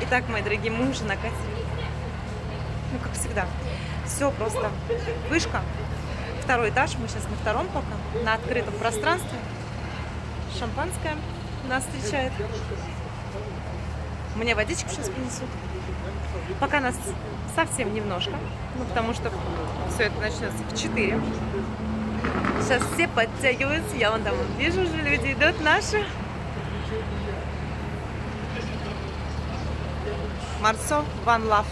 Итак, мои дорогие, мы уже накатили. Ну, как всегда. Все просто. Вышка. Второй этаж. Мы сейчас на втором пока. На открытом пространстве. Шампанское нас встречает. Мне водичку сейчас принесут. Пока нас совсем немножко. Ну, потому что все это начнется в 4. Сейчас все подтягиваются. Я вон там вижу, уже люди идут наши. Марсо, One Love.